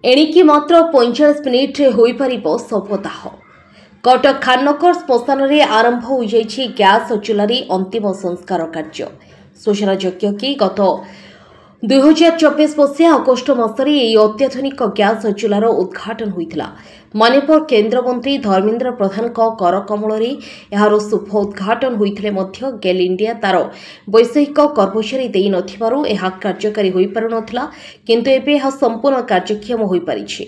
एणिकी मात्र 45 मिनिट हो शवदाह। कटक खाननगर श्मशान में आरंभ हो गैस चूल्हार अंतिम संस्कार कार्य। सूचनायोग्य कि गत 2024 मसीहा अगस्ट मसरे यह अत्याधुनिक गैस चूल्हार उद्घाटन होता। माननीय केन्द्रमंत्री धर्मेन्द्र प्रधान कर कमल यार शुभ उद्घाटन होते गेल इंडिया तार वैषयिक कर्मचारी दे नथिबारु यह कार्यकारी हो पारु नथिला, किंतु एबे यह संपूर्ण कार्यक्षम हो पारिछि।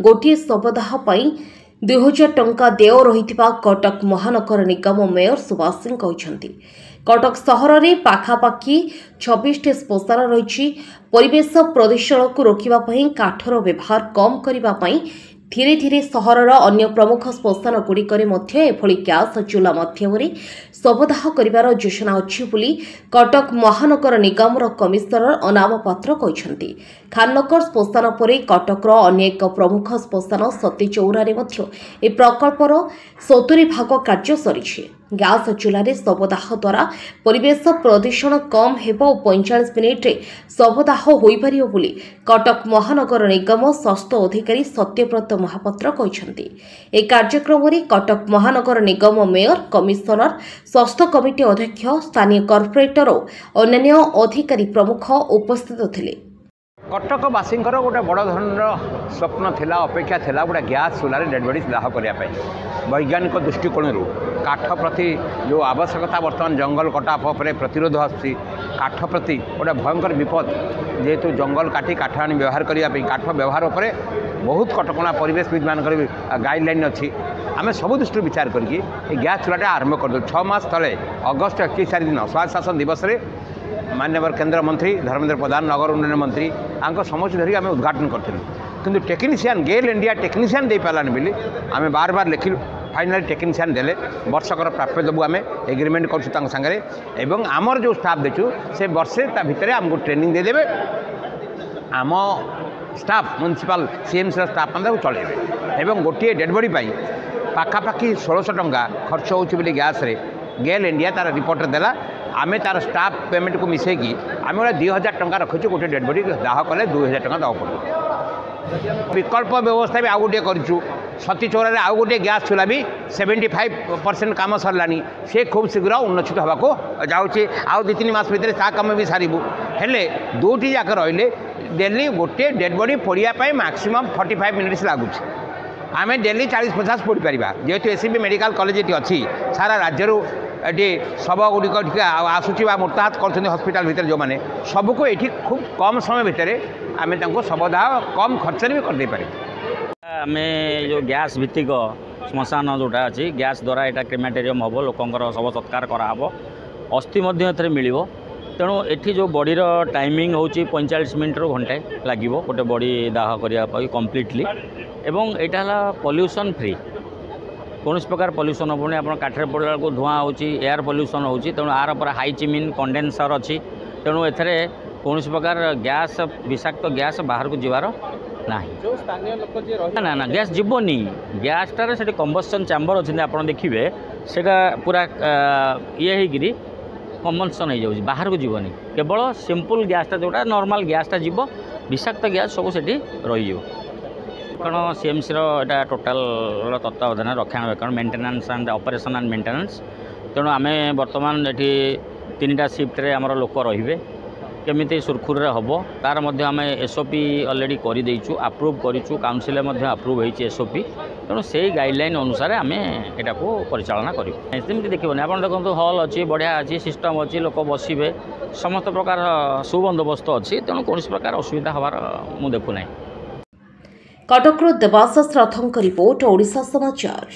गोटे शवदाह पई 2000 टंका देय रहिथिबा कटक महानगर निगम मेयर सुभाष सिंह कहते। कटक सहर में पाखापाखि 26 श्मशान रही। परिवेश प्रदूषण को रोकने काठर व्यवहार कम करने धीरे धीरे सहर अन्य प्रमुख श्मशान गुड़िक एभली गैस चूल्हा मध्यम शवदाह कर योजना अच्छी कटक महानगर निगम कमिशनर अनाम पात्र कहते। खाननगर श्मशान पर कटकर अन्य एक प्रमुख श्मशान सती चौरा प्रकल्पर 70 भाग कार्य सरी। गैस चूल्हार शवदाह द्वारा परिवेश प्रदूषण कम हेब और 45 मिनिट शवदाह हो पार कटक महानगर निगम स्वास्थ्य अधिकारी सत्यव्रत महापात्र कहते। एक कार्यक्रम में कटक महानगर निगम मेयर, कमिशनर, स्वास्थ्य कमिटी अध्यक्ष, स्थानीय कॉर्पोरेटर और अन्य अधिकारी प्रमुख उपस्थित थे। कटकवासी गोटे बड़ धरण स्वप्न थिला, अपेक्षा थिला गोटे गैस चूल्हार डेड बॉडी दाह करने। वैज्ञानिक दृष्टिकोण काठ प्रति जो आवश्यकता बर्तमान जंगल कटा पर प्रतिरोध आसूँ, काठ प्रति गोटे भयंकर विपद जेहेतु जंगल काटी काठ आनी व्यवहार करने काठ व्यवहार पर बहुत कटकणा परिवेशविद मान गाइडलाइन अच्छी। आम सब दृष्टि विचार करके गैस चूल्हाटा आरंभ कर 6 मास तले अगस्ट 21 तारिख दिन स्वास्थ्य शासन दिवस में माननीय केंद्र मंत्री धर्मेन्द्र प्रधान, नगर उन्नयन मंत्री समस्त धरिक आम उद्घाटन करूँ, किंतु टेक्नीशियन गेल इंडिया टेक्नीशियन दे पारानी बोली आम बार बार लिखिलु। फाइनाली टेक्नीशियन देले वर्षकर प्राप्य देबू आम एग्रीमेंट करूँ सागर एवं आमर जो स्टाफ देचु से वर्षे भितर आमको ट्रेनिंग देदेवे। आम स्टाफ म्युनिसिपल सीएमसी स्टाफ मैंने चलेबे एवं गोटे डेड बॉडी पाखापाखि 1600 टंका खर्च होगी गैस रे। गेल इंडिया तार रिपोर्ट देला, आमे तार स्टाफ पेमेंट को मिसेकी आम 2000 टंका रखीचु। गोटे डेड बॉडी दाह कले 2000 टंका दवा पड़े। विकल्प व्यवस्था भी आउ गोटे करूँ। सती चौरार आउ गोटे गैस चूल्हा भी 75% काम सरलानी, से खूब शीघ्र उन्नतित होगा जाऊँगी। आउ 2-3 मास भितर ता कम भी सारू हेले दुटी जाक रही डेली गोटे डेड बॉडी पोड़ापी मैक्सिमम 45 मिनिट्स लगुच। आम डेली 40-50 पोड़ी पार जेहेतु एससीबी मेडिकल कॉलेज ये अच्छी सारा राज्य ये शव गुड़िक आसूची मुर्ताहत कर हस्पिटाल भितर जो मैंने सबको ये खूब कम समय भितर आम शवदाह कम खर्च भी करदे पारे। आम जो गैस भित्तिक श्मशान जोटा अच्छी गैस द्वारा यहाँ क्रेमेटेरियम हम लोकंर शव सत्कार कराब, अस्थि मिल। तेणु ये जो बॉडी टाइमिंग हो 45 मिनट रू घंटे लगे गोटे बॉडी दाह करने कम्प्लीटली। एवं यहाँ पॉल्यूशन फ्री, कौन प्रकार पॉल्यूशन हेनी। आप काठरे पड़ा को धुआं हो एयर पॉल्यूशन हो, तेणु आर पर हाई चिमिन कंडेनसर अच्छी। तेणु एथरे कौन प्रकार गैस विषाक्त गैस बाहर को जीवार ना ना गैस जीवनी। गैसटार से कंबस्टन चैम्बर अच्छे आप देखिए से पूरा ये होगी कम्बस्टन हो जाए बाहर को जीवनी। केवल सिंपल गैसटा जोटा नॉर्मल गैसटा जीव, विषाक्त गैस सब सेठी रही कारण सीएमसी रा टोटाल तत्वावधान रक्षणाबेक्षण maintenance and operation and maintenance. तेणु आम बर्तमान ये 3टा शिफ्ट आमर लोक रे केमी सुरखुर हम तार आम एसओपी अलरेडी करदेचु, अप्रूव करूँ, काउंसिल अप्रूव होती एसओपी। तेणु से गाइडलाइन अनुसार आम यहाँ को परिचालना करें। देखिए आप देखो हॉल अच्छी बढ़िया अच्छी सिस्टम अच्छी लोक बसवे समस्त प्रकार सुबंदोबस्त अच्छी। तेणु कौन प्रकार असुविधा हबार मु देखुना। कटक देवाशीष रथों रिपोर्ट, ओडिशा समाचार।